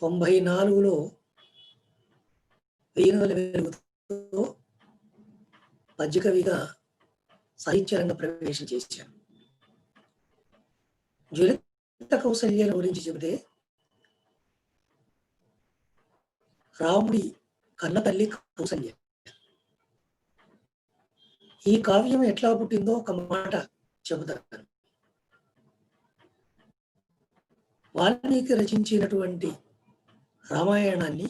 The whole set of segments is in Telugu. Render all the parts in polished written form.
94లో వేయినోల వెలుగుతో పద్యకవిగా సాహిత్య రంగ ప్రవేశం చేశాను. జ్వలిత కౌసల్య గురించి చెబితే రాముడి కన్న తల్లి కౌసల్య. ఈ కావ్యం ఎట్లా పుట్టిందో ఒక మాట చెబుతాను. వాల్మీకి రచించినటువంటి రామాయణాన్ని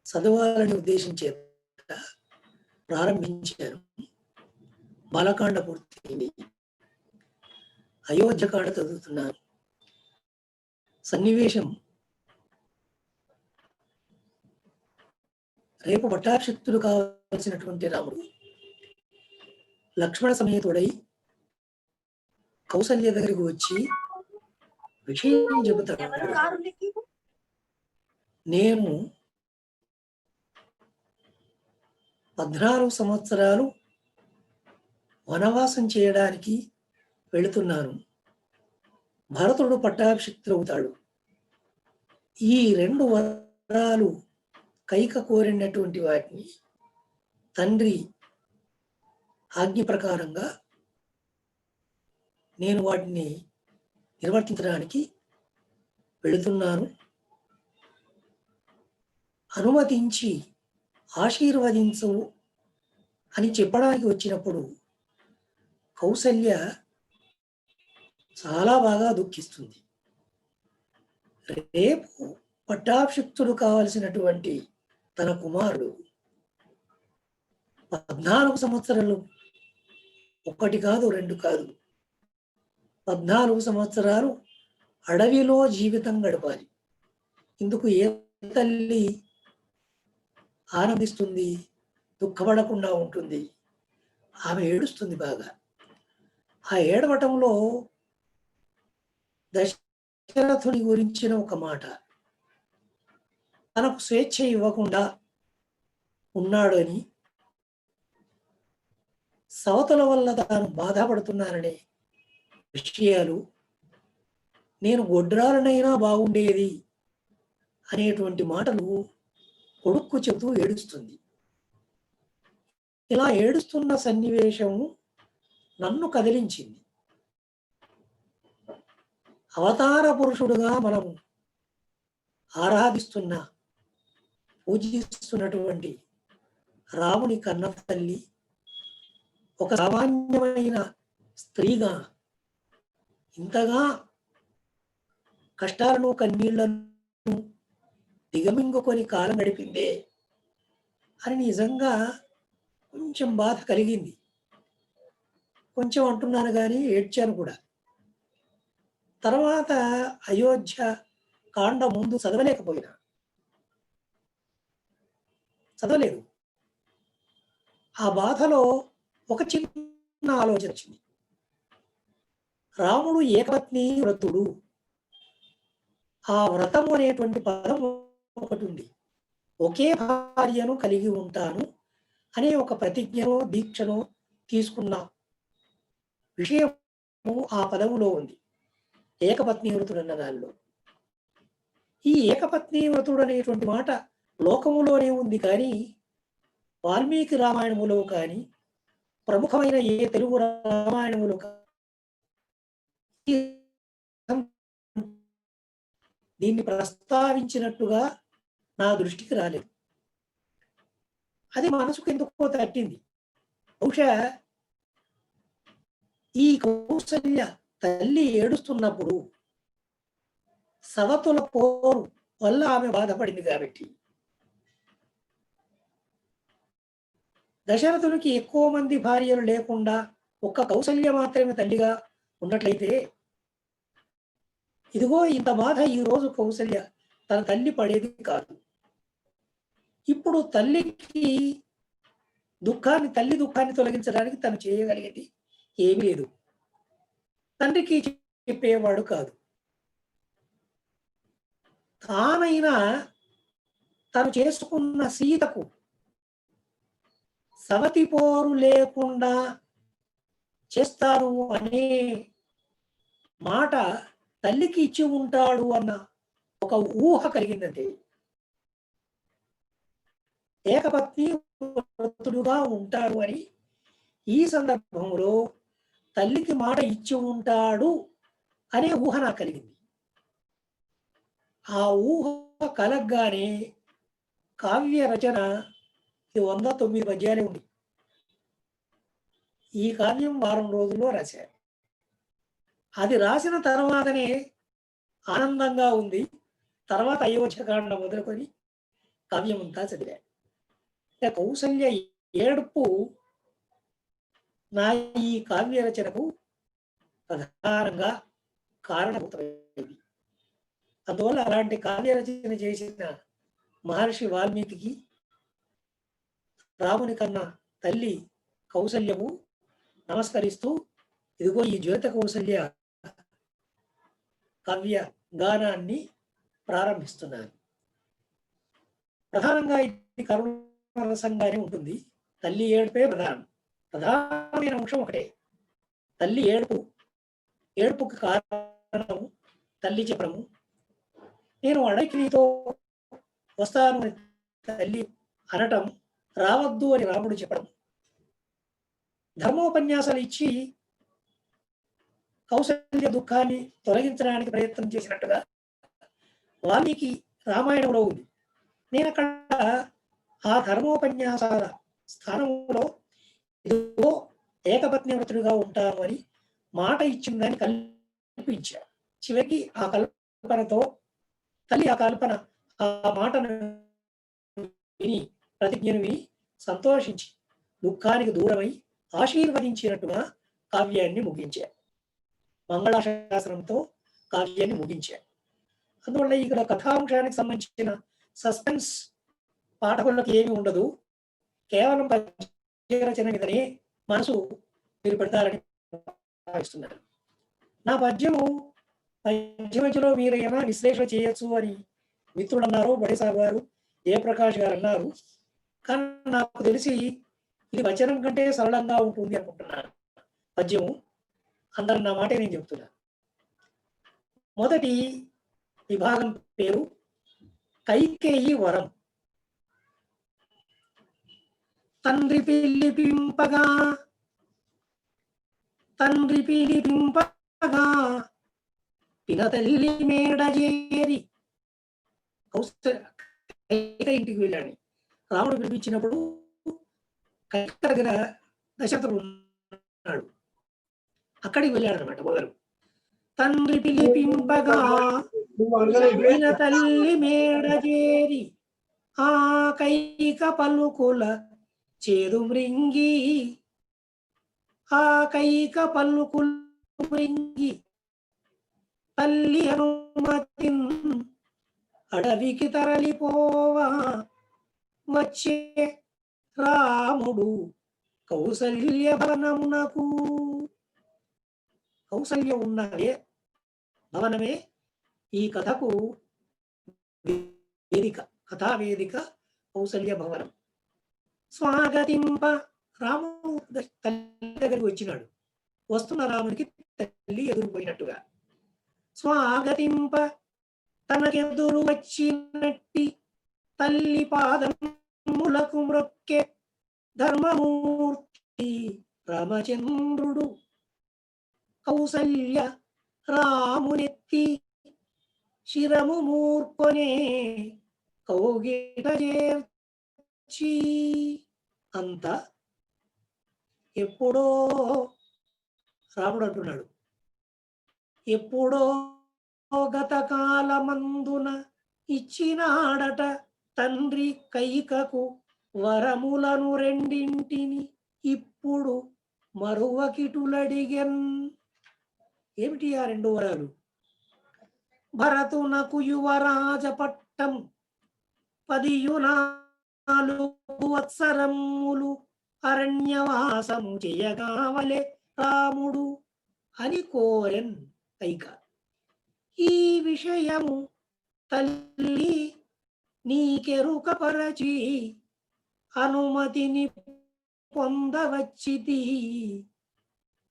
చదవాలని ఉద్దేశించే ప్రారంభించాను. బాలకాండ పూర్తయింది. అయోధ్యకాండ చదువుతున్నాను. సన్నివేశం రేపు పట్టాభిషిక్తుడు కావలసినటువంటి రాముడు లక్ష్మణ సమేతుడై కౌసల్య దగ్గరికి వచ్చి విషయం చెబుతాడు. నేను 14 సంవత్సరాలు వనవాసం చేయడానికి వెళుతున్నాను. భరతుడు పట్టాభిషిక్తుడవుతాడు. ఈ 2 వరాలు కైక కోరినటువంటి వాటిని తండ్రి ఆజ్ఞ ప్రకారంగా నేను వాటిని నిర్వర్తించడానికి వెళుతున్నాను. అనుమతించి ఆశీర్వదించు అని చెప్పడానికి వచ్చినప్పుడు కౌసల్య చాలా బాగా దుఃఖిస్తుంది. రేపు పట్టాభిషిక్తుడు కావలసినటువంటి తన కుమారుడు 14 సంవత్సరాలు, 1 కాదు 2 కాదు, 14 సంవత్సరాలు అడవిలో జీవితం గడపాలి. ఇందుకు ఏ తల్లి ఆనందిస్తుంది? దుఃఖపడకుండా ఉంటుంది. ఆమె ఏడుస్తుంది బాగా. ఆ ఏడవటంలో దశరథుని గురించిన ఒక మాట, తనకు స్వేచ్ఛ ఇవ్వకుండా ఉన్నాడు అని, సవతుల వల్ల తాను బాధపడుతున్నాననే విషయాలు, నేను గొడ్రాలనైనా బాగుండేది అనేటువంటి మాటలు కొడుక్కు చెబుతూ ఏడుస్తుంది. ఇలా ఏడుస్తున్న సన్నివేశం నన్ను కదిలించింది. అవతార పురుషుడుగా మనం ఆరాధిస్తున్న, పూజిస్తున్నటువంటి రాముని కన్న తల్లి ఒక సామాన్యమైన స్త్రీగా ఇంతగా కష్టాలను కన్నీళ్లను దిగమింగుకొని కాలం గడిపిందే అని నిజంగా కొంచెం బాధ కలిగింది. కొంచెం అంటున్నాను కానీ ఏడ్చాను కూడా. తర్వాత అయోధ్య కాండ ముందు చదవలేదు. ఆ బాధలో ఒక చిన్న ఆలోచన వచ్చింది. రాముడు ఏకపత్ని వ్రతుడు. ఆ వ్రతము అనేటువంటి పదం ఒకటి ఉంది. ఒకే భార్యను కలిగి ఉంటాను అనే ఒక ప్రతిజ్ఞనో దీక్షనో తీసుకున్న విషయము ఆ పదములో ఉంది. ఏకపత్ని వ్రతుడు అన్న దానిలో ఈ ఏకపత్ని వ్రతుడు అనేటువంటి మాట లోకములోనే ఉంది, కానీ వాల్మీకి రామాయణములో కానీ ప్రముఖమైన ఏ తెలుగు రామాయణములో దీన్ని ప్రస్తావించినట్టుగా నా దృష్టికి రాలేదు. అది మనసుకు ఎందుకో తట్టింది. బహుశా ఈ కౌసల్య తల్లి ఏడుస్తున్నప్పుడు సవతుల పోరు వల్ల ఆమె బాధపడింది కాబట్టి, దశరథునికి ఎక్కువ మంది భార్యలు లేకుండా ఒక్క కౌసల్య మాత్రమే తల్లిగా ఉన్నట్లయితే, ఇదిగో ఇంత బాధ ఈ రోజు కౌసల్య తన తల్లి పడేది కాదు. ఇప్పుడు తల్లి దుఃఖాన్ని తొలగించడానికి తను చేయగలిగేది ఏమీ లేదు. తండ్రికి చెప్పేవాడు కాదు. తానైనా తను చేసుకున్న సీతకు సవతి పోరు లేకుండా చేస్తాను అనే మాట తల్లికి ఇచ్చి ఉంటాడు అన్న ఒక ఊహ కలిగిందంటే ఏకపత్ని వ్రతుడుగా ఉంటాడు అని ఈ సందర్భంలో తల్లికి మాట ఇచ్చి ఉంటాడు అనే ఊహ నాకు కలిగింది. ఆ ఊహ కలగ్గానే కావ్య రచన 109 పద్యాలే ఉంది. ఈ కావ్యం వారం రోజుల్లో రాశారు. అది రాసిన తర్వాతనే ఆనందంగా ఉంది. తర్వాత అయోధ్యకాండ మొదలుకొని కావ్యం అంతా చదివా. కౌసల్య ఏడుపు నా ఈ కావ్య రచనకు ప్రధానంగా కారణభూతమైంది. అందువల్ల అలాంటి కావ్య రచన చేసిన మహర్షి వాల్మీకి రాముని కన్నా తల్లి కౌసల్యము నమస్కరిస్తూ ఇదిగో ఈ జ్యోత కౌసల్య కావ్య గానాన్ని ప్రారంభిస్తున్నాను. ప్రధానంగా ఇది కరుణరసంగానే ఉంటుంది. తల్లి ఏడుపే ప్రధానమైన అంశం ఒకటే. తల్లి ఏడుపుకి కారణం తల్లి చెప్పడము. నేను అడవికి నీతో వస్తాను అని తల్లి అనటం, రావద్దు అని రాముడు చెప్పడం, ధర్మోపన్యాసాలు ఇచ్చి కౌసల్య దుఃఖాన్ని తొలగించడానికి ప్రయత్నం చేసినట్టుగా వాల్మీకి రామాయణంలో ఉంది. నేను అక్కడ ఆ ధర్మోపన్యాసాల స్థానంలో ఇదిగో ఏకపత్ని వ్రతుడుగా ఉంటాను అని మాట ఇచ్చిందని కల్పించాడు. చివరికి ఆ కల్పనతో తల్లి ఆ మాటను విని ప్రతిజ్ఞను విని సంతోషించి దుఃఖానికి దూరమై ఆశీర్వదించినట్టుగా కావ్యాన్ని ముగించారు. మంగళాశాసనంతో కావ్యాన్ని ముగించారు. అందువల్ల ఇక్కడ కథాంశానికి సంబంధించిన సస్పెన్స్ పాఠకులకు ఏమి ఉండదు. కేవలం పద్యరచన మీదనే మనసు మీరు పెడతారని భావిస్తున్నారు. నా పద్యము మధ్యలో మీరు ఏమైనా విశ్లేషణ చేయొచ్చు అని మిత్రుడు అన్నారు, బడేసాబు గారు, జయప్రకాష్ గారు అన్నారు. కానీ నాకు తెలిసి ఇది వచనం కంటే సరళంగా ఉంటుంది అనుకుంటున్నాను పద్యము. అందరు నా మాటే నేను చెప్తున్నా. మొదటి విభాగం పేరు కైకేయి వరం. తండ్రి పిలిపింపగా పినతల్లి మేడజేరి ఇంటికి వెళ్ళాడు. రాముడు పిలిపించినప్పుడు కైక దగ్గర దశరథుడు ఉన్నాడు. అక్కడికి వెళ్ళాడు అనమాట మొదలు. తండ్రి పిలిపింపగా పినతల్లి మేడజేరి ఆ కైక పలుకుల చేదు మృంగి ఆ కైక పలుకులు మృంగి తల్లి అనుమతిన్ అడవికి తరలిపోవా వచ్చే రాముడు కౌసల్య భవనమునకు. కౌసల్య ఉన్నదే భవనమే ఈ కథకు వేదిక, కథావేదిక కౌసల్య భవనం. స్వాగతింప రాముడు తల్లి దగ్గరికి వచ్చినాడు. వస్తున్న రాముడికి తల్లి ఎదురుపోయినట్టుగా స్వాగతింప తనకెదురు వచ్చినట్టి తల్లి పాదములకు మ్రొక్కే ధర్మమూర్తి రామచంద్రుడు. కౌసల్య రామునెత్తి శిరము మూర్కొనే కౌగిట చేర్చి. అంత ఎప్పుడో రాముడు అంటున్నాడు, ఎప్పుడో గత కాలమందున ఇచ్చినాడట తండ్రి కైకకు వరములను రెండింటిని ఇప్పుడు మరువకిటులడిగెన్. ఏమిటి ఆ రెండు వరాలు? భరతునకు యువరాజ పట్టం 14 వత్సరములు అరణ్యవాసము చేయగావలే రాముడు అని కోరెన్ కైక. ఈ విషయము తల్లి నీకెరుకపరచి అనుమతిని పొందవచ్చితి.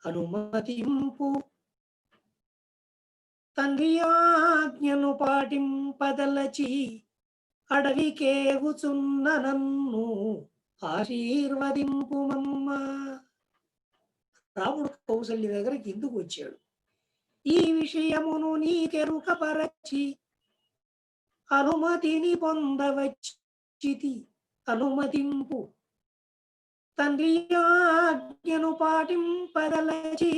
అనుమతింపు తండ్రియా ఆజ్ఞను పాటింపదలచి అడవికేగుచున్న నన్ను ఆశీర్వదింపుమమ్మ. రాముడు కౌసల్య దగ్గరికి ఎందుకు వచ్చాడు? ఈ విషయమును నీకెరుకపరచి అనుమతిని పొందవచ్చితి, అనుమతింపు. తండ్రి ఆజ్ఞను పాటింపదలచి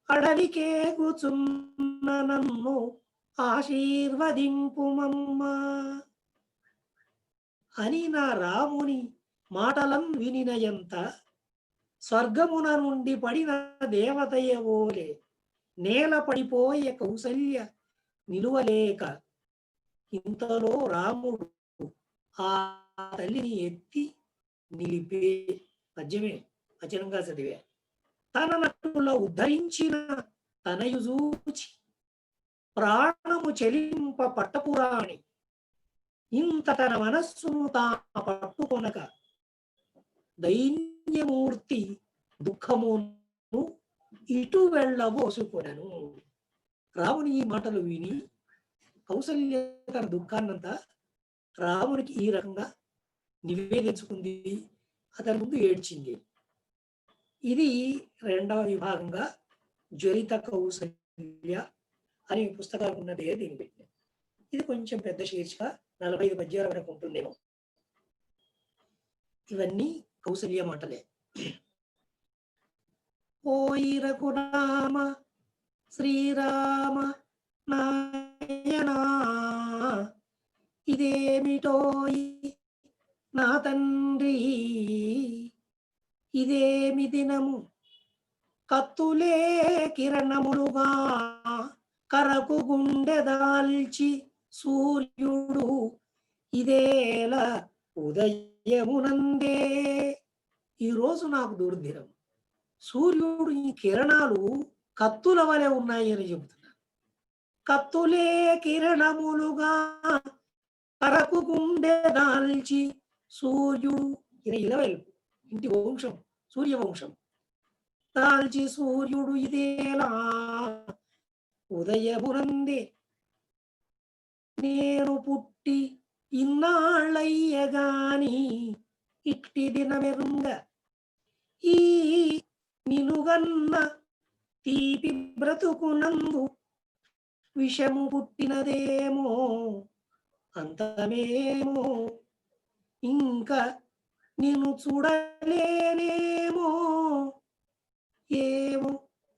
అడవికేగుచున్న నన్ను ఆశీర్వదింపుమమ్మ అని నా రాముని మాటలను వినినయంత స్వర్గమున నుండి పడిన దేవతయవోలే నేల పడిపోయే కౌసల్య నిలువలేక, ఇంతలో రాముడు ఆ తల్లిని ఎత్తి నిలిపే పద్యమే వచనంగా చదివే. తన నటుల ఉద్ధరించిన తనయు చూచి ప్రాణము చెలింప పట్టపురాణి, ఇంత తన మనస్సును తా పట్టుకొనక దైన్యమూర్తి దుఃఖమును ఇటు వెళ్ళబోసుకొనను. రాముని ఈ మాటలు విని కౌసల్య తన దుఃఖాన్నంతా రామునికి ఈ రకంగా నివేదించుకుంది, అతని ముందు ఏడ్చింది. ఇది రెండవ విభాగంగా జ్వరిత కౌసల్య అనే పుస్తకాలు ఉన్నదే దీన్ని పెట్టింది. ఇది కొంచెం పెద్ద శీర్షిక, 45 పద్యాల వరకు ఉంటుందేమో. ఇవన్నీ కౌసల్య మాటలే. ఓయి రఘురామ శ్రీరామ నాయనా, ఇదేమిటోయి నా తండ్రి, ఇదేమి దినము కత్తులే కిరణములుగా కరకు గుండె దాల్చి సూర్యుడు ఇదేల ఉదయమునందే. ఈరోజు నాకు దుర్దినం. సూర్యుడు ఈ కిరణాలు కత్తుల వలె ఉన్నాయి అని చెబుతున్నారు. కత్తులే కిరణములుగా కరకు గుండె దాల్చి సూర్యుడు, ఇది ఇలవెల్పు ఇంటి వంశం, సూర్యవంశం. దాల్చి సూర్యుడు ఇదేలా ఉదయమునందే, నేను పుట్టి ఇన్నాళ్ళయ్యగాని ఇట్టి దినమెరుంగ, ఈ నిలుగన్న తీపి బ్రతుకునందు విషము పుట్టినదేమో, అంతమేమో, ఇంకా నిన్ను చూడలేనేమో, ఏమో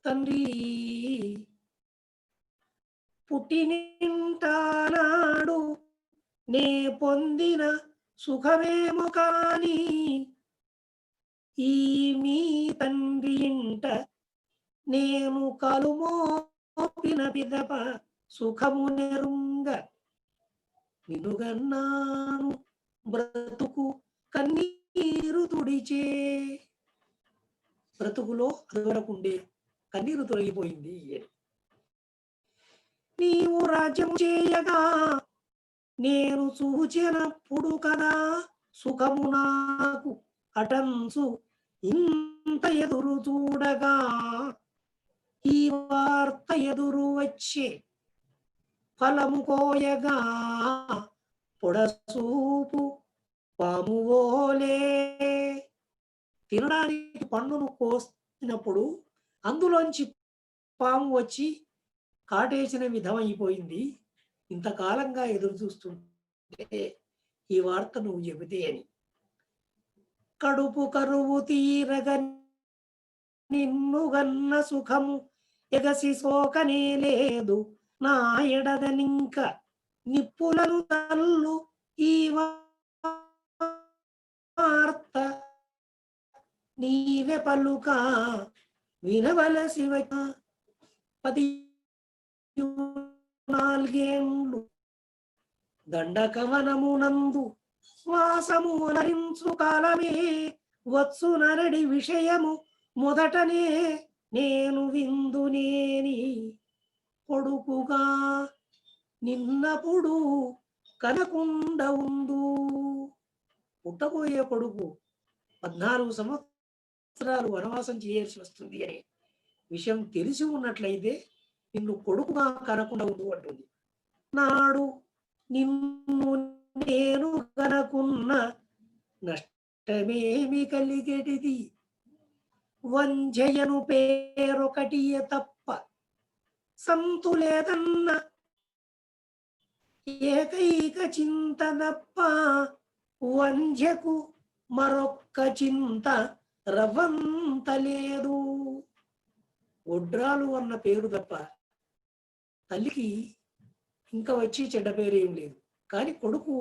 తండ్రి. పుట్టినింటానాడు నే పొందిన సుఖమేమో కాని, ఈ మీ తండ్రి ఇంట నేను కలుమోపిన పిదప సుఖము నెరుంగ, నిలుగన్నాను బ్రతుకు కన్నీరు తుడిచే. బ్రతుకులో అదివరకుండే కన్నీరు తొలగిపోయింది. నీవు రాజ్యం చేయగా నేను చూచినప్పుడు కదా సుఖము నాకు అటంచు, ఇంత ఎదురు చూడగా ఈ వార్త ఎదురు వచ్చే, ఫలము కోయగా పొడసూపు పామువోలే. తినడానికి పండును కోసినప్పుడు అందులోంచి పాము వచ్చి కాటేసిన విధం అయిపోయింది. ఇంతకాలంగా ఎదురు చూస్తుంటే ఈ వార్త నువ్వు చెబితే అని. కడుపు కరువు తీరగ నిన్ను గన్న సుఖము ఎగసి సోకనే లేదు నా ఎడదనింక, నిప్పులను తల్లు ఈ వార్త నీవే పలుక వినవలసి 14 దండకవనమునందు వాసము నరించు కాలమే వచ్చు నరడి విషయము మొదటనే నేను విందునేని, కొడుకుగా నిన్నప్పుడు కనకుండా ఉండు. పుట్టబోయే కొడుకు 14 సంవత్సరాలు వనవాసం చేయాల్సి వస్తుంది అనే విషయం తెలిసి ఉన్నట్లయితే నిన్ను కొడుకుగా కనకుండా ఉండు అంటుంది. నాడు నిన్ను నేను కనుకున్న నష్టమేమి కలిగెడిది, వంజయను పేరొకటియే తప్ప సంతులేదన్న ఏకైక చింతనప్ప, వంధ్యకు మరొక్క చింత రవంతలేదు. ఒడ్రాలు అన్న పేరు తప్ప తల్లికి ఇంకా వచ్చి చెడ్డ పేరు ఏం లేదు. కానీ కొడుకు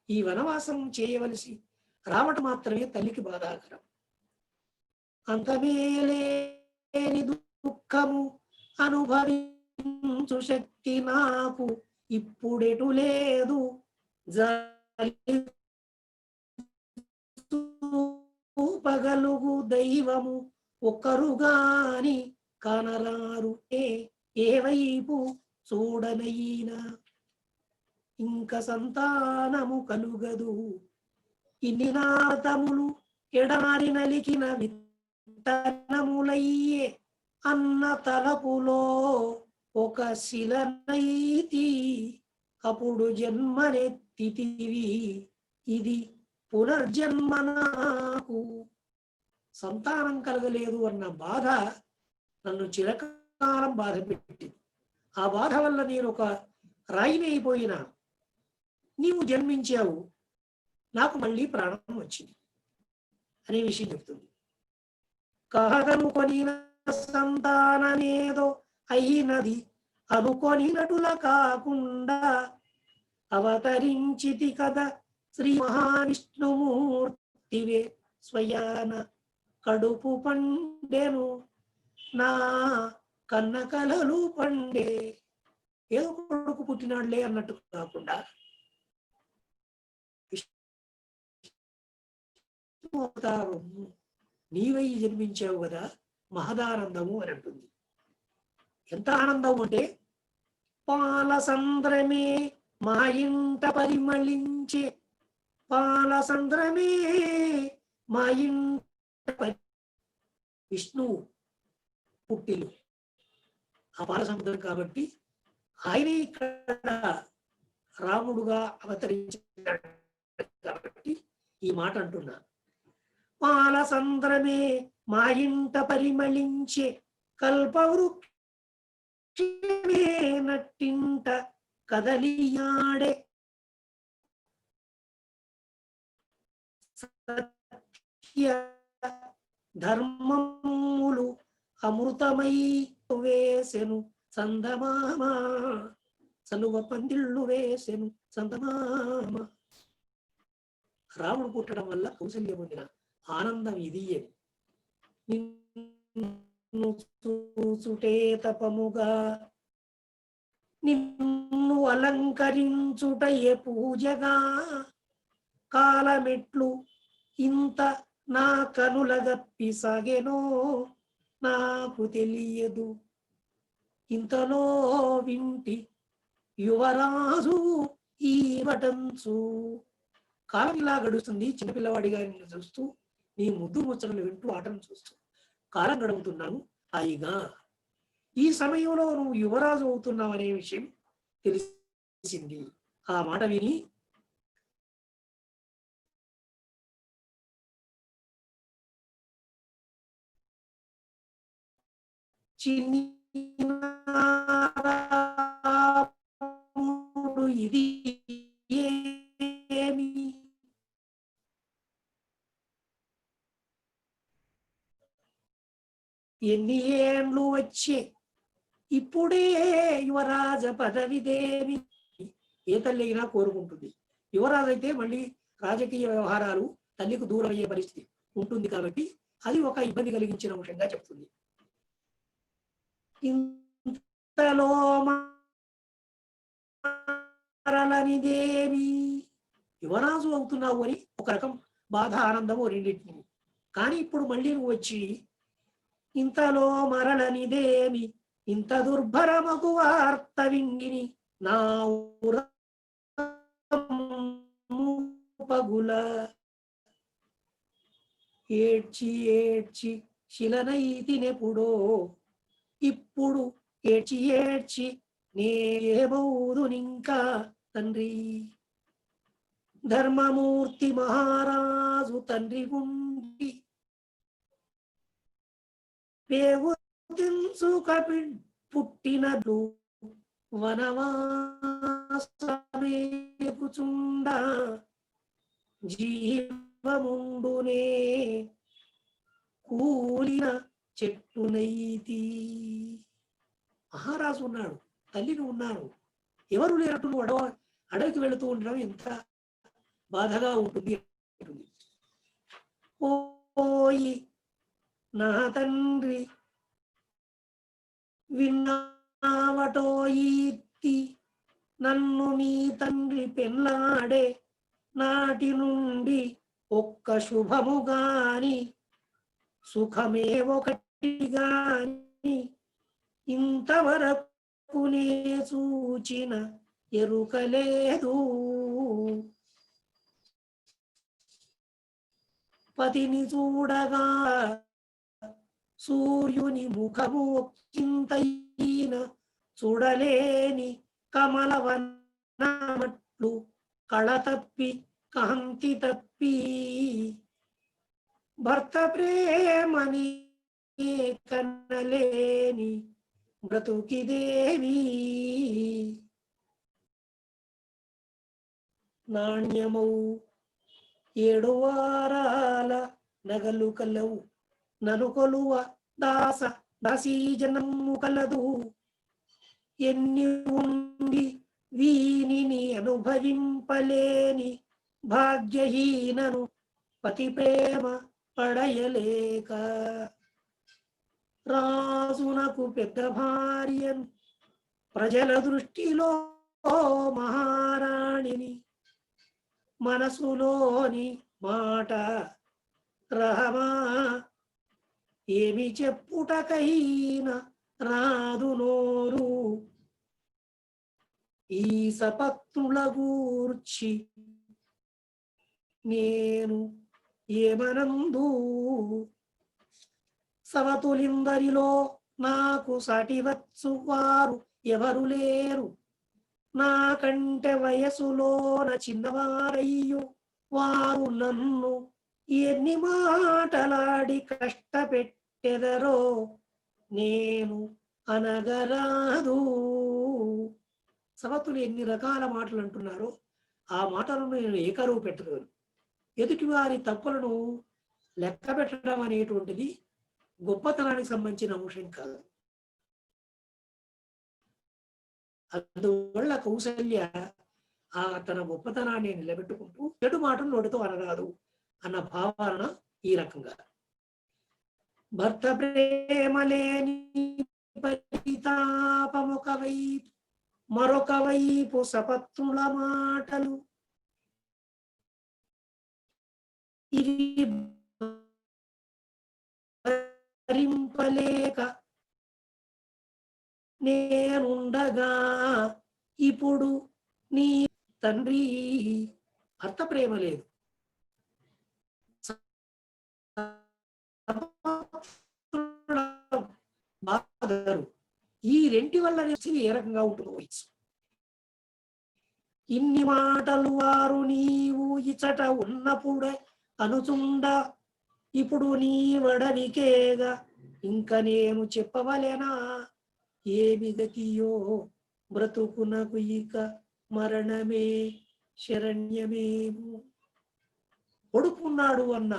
ఈ వనవాసం చేయవలసి రావటం మాత్రమే తల్లికి బాధాకరం. అంతమేలేని దుఃఖము అనుభవించు శక్తి నాకు ఇప్పుడెటు లేదు, పగలుగు దైవము ఒక్కరుగాని కనరారు, ఏ వైపు చూడనైనా ఇంక సంతానము కలుగదు. ఇన్ని నాతములు ఎడారి నలికిన విత్తనములయ్యే అన్న తలపులో ఒక శిలనైతి, అప్పుడు జన్మనెత్తితివి, ఇది పునర్జన్మ నాకు. సంతానం కలగలేదు అన్న బాధ నన్ను చిరకాలం బాధ పెట్టింది. ఆ బాధ వల్ల నేను ఒక రాయిని అయిపోయినా, నీవు జన్మించావు, నాకు మళ్ళీ ప్రాణం వచ్చింది అనే విషయం చెప్తుంది. కాదనుకొనిన సంతానమేదో అయినది, అనుకొనినటుల కాకుండా అవతరించితి కదా శ్రీ మహావిష్ణుమూర్తివే స్వయాన. కడుపు పండెను నా కన్న కలలు పండే, ఏదో కొడుకు పుట్టినాడులే అన్నట్టు కాకుండా నీవై జన్మించావు కదా, మహదానందము అని అంటుంది. ఎంత ఆనందం అంటే, పాలసంద్రమే మా ఇంట పరిమళించే, పాలసంద్రమే మా ఇంట విష్ణువు పుట్టిలు ఆ పాలసముద్రం కాబట్టి ఆయన ఇక్కడ రాముడుగా అవతరించాడు కాబట్టి ఈ మాట అంటున్నా. పాలసంద్రమే మా ఇంట పరిమళించే, కల్పవృక్షమే నట్టింట కదలియాడే, సత్య ధర్మములు అమృతమై వేసెను సందమామ, సలువ పందిళ్ళు వేసెను సందమామ. రాముడు పుట్టడం వల్ల కౌశల్య పొందిన ఆనందం ఇది. నిన్ను చూచుటే తపముగా, నిన్ను అలంకరించుటయే పూజగా, కాలమెట్లు ఇంత నా కనులగప్పి సాగెనో నాకు తెలియదు. ఇంతలో వింటి యువరాజు ఈ వటంచు. కాలం ఇలా గడుస్తుంది, చిన్నపిల్లవాడిగా నిన్ను చూస్తూ, నీ ముద్దు ముచ్చటలు వింటూ ఆటను చూస్తూ కాలం గడుపుతున్నాను హాయిగా. ఈ సమయంలో నువ్వు యువరాజు అవుతున్నావు అనే విషయం తెలిసింది. ఆ మాట విని చిన్ని ఇది ఏమి, ఎన్ని ఏండ్లు వచ్చే ఇప్పుడే యువరాజ పదవిదేవి. ఏ తల్లి అయినా కోరుకుంటుంది. యువరాజు అయితే మళ్ళీ రాజకీయ వ్యవహారాలు తల్లికి దూరం అయ్యే పరిస్థితి ఉంటుంది కాబట్టి అది ఒక ఇబ్బంది కలిగించిన అంశంగా చెప్తుంది. ఇంతలో మరలనిదేవి, యువరాజు అవుతున్నావు అని ఒక రకం బాధ ఆనందము రెండింటిని. కానీ ఇప్పుడు మళ్ళీ నువ్వు వచ్చి ఇంతలో మరలనిదేమి, ఇంత దుర్భరమగు వార్త వింగిని నా పగుల, ఏడ్చి ఏడ్చి శిలనైతినెప్పుడో, ఇప్పుడు ఏడ్చి ఏడ్చి నేమౌదునింకా తండ్రి. ధర్మమూర్తి మహారాజు తండ్రి ఉండి పేగు తెంచుక పుట్టినట్లు వనవాసమేకుచుండ జీవముండునే కూలిన చెట్టునైతి. మహారాజు ఉన్నాడు, తల్లిని ఉన్నారు, ఎవరు లేనట్టు నువ్వు అడవికి వెళుతూ ఉండడం ఎంత బాధగా ఉంటుంది. పోయి నా తండ్రి విన్నావటోయిత్తి నన్ను మీ తండ్రి పెళ్ళాడే నాటి నుండి ఒక్క శుభము గాని సుఖమే ఒకటి గాని ఇంతవరకు నే చూచిన ఎరుకలేదు. పతిని చూడగా సూర్యుని ముఖము ఒక్కింతైన చూడలేని కమలవన్నమట్లు కళ తప్పి కాంతి తప్పి భర్త ప్రేమని కన్నలేని బ్రతుకిదేవి. నాణ్యమౌ 7 వారాల నగలు కలవు నను కొలువ దాస దాసీజనము కలదు. ఎన్ని ఉండి వీనిని అనుభవింపలేని భాగ్యహీనను పతి ప్రేమ పడయలేక. రాజునకు పెద్ద భార్యను ప్రజల దృష్టిలో మహారాణిని మనసులోని మాట రహమా ఏమి చెప్పుటకైనా రాదు నోరు. ఈ సపత్నుల గూర్చి నేను ఏమనందు. సవతులిందరిలో నాకు సాటివచ్చు వారు ఎవరు లేరు. నాకంటే వయసులోన చిన్నవారయ్యు వారు నన్ను ఎన్ని మాటలాడి కష్టపెట్టెదరో నేను అనగరాదు. సవతులు ఎన్ని రకాల మాటలు అంటున్నారో ఆ మాటలను నేను ఏకరువు పెట్టలేను. ఎదుటి వారి తప్పులను లెక్క పెట్టడం అనేటువంటిది గొప్పతనానికి సంబంధించిన అంశం కాదు. అందువల్ల కౌసల్య తన గొప్పతనాన్ని నిలబెట్టుకుంటూ చెడు మాటలు నోటితో అనరాదు అన్న భావన ఈ రకంగా. భర్త ప్రేమ లేని పరితాపమొక వైపు, మరొక వైపు సపత్నుల మాటలు ఇవి భరింపలేక నేనుండగా ఇప్పుడు నీ తండ్రి. భర్త ప్రేమ లేదు, బాధరు, ఈ రెంటి వల్ల ఏ రకంగా ఉంటుందో. ఇన్ని మాటలు వారు నీవు ఇచట ఉన్నప్పుడే అనుచుండ ఇప్పుడు నీ వడవికేగా ఇంక నేను చెప్పవలేనా. ఏమి గతియో బ్రతుకునకు ఇక మరణమే శరణ్యమేము. కొడుకున్నాడు అన్న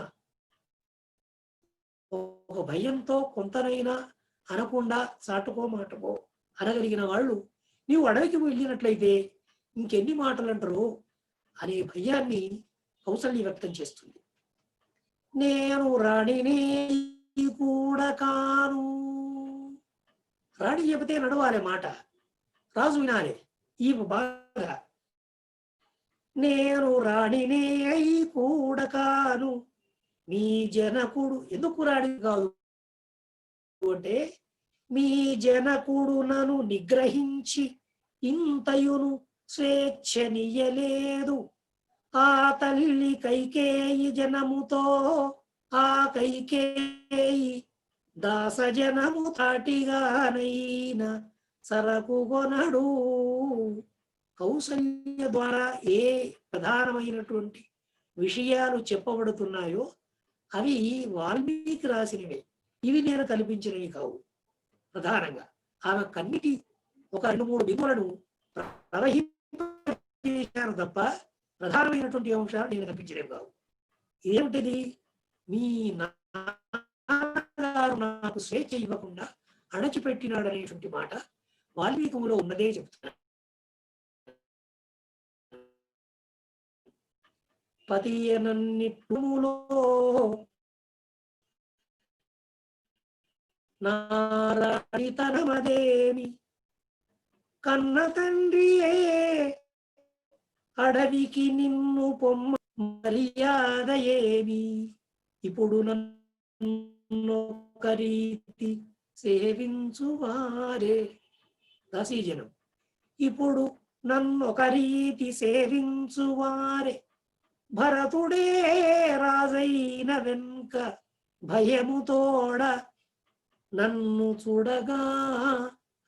ఒక భయంతో కొంతనైనా అనకుండా చాటుకో మాటకో అనగలిగిన వాళ్ళు నీవు అడవికి వెళ్ళినట్లయితే ఇంకెన్ని మాటలు అంటారు అనే భయాన్ని కౌసల్య వ్యక్తం చేస్తుంది. నేను రాణిని కూడా కాను. రాణి చెబితే నడవాలి మాట, రాజు వినాలి. ఈ బాగా నేను రాణిని అయి కూడా కాను, మీ జనకుడు ఎందుకు రాణి కాదు అంటే మీ జనకుడు నన్ను నిగ్రహించి ఇంతయును స్వేచ్ఛనియలేదు. ఆ తల్లి కైకేయి జనముతో ఆ కైకేయి దాసజనము తాటిగానైనా సరకుగొనడు. కౌసల్య ద్వారా ఏ ప్రధానమైనటువంటి విషయాలు చెప్పబడుతున్నాయో అవి వాల్మీకి రాసినవి. ఇవి నేను కల్పించినవి కావు. ప్రధానంగా ఆమె కన్నిటి ఒక 2-3 బిందువులను ప్రవహింపజేశారు తప్ప ప్రధానమైనటువంటి అంశాలు నేను కల్పించినవి కావు. ఏమిటిది? మీ నాన్నగారు నాకు స్వేచ్ఛ ఇవ్వకుండా అణచిపెట్టినాడు అనేటువంటి మాట వాల్మీకములో ఉన్నదే చెప్తున్నాను. పతియనన్నిట్టుములో నారాడితనమదేమి కన్న తండ్రియే అడవికి నిన్ను పొమ్మ మర్యాద ఏమి. ఇప్పుడు నన్నొక రీతి సేవించువారే. దాసీజనం. ఇప్పుడు నన్నొక రీతి సేవించువారే భరతుడే రాజైన వెనుక భయముతోడ నన్ను చూడగా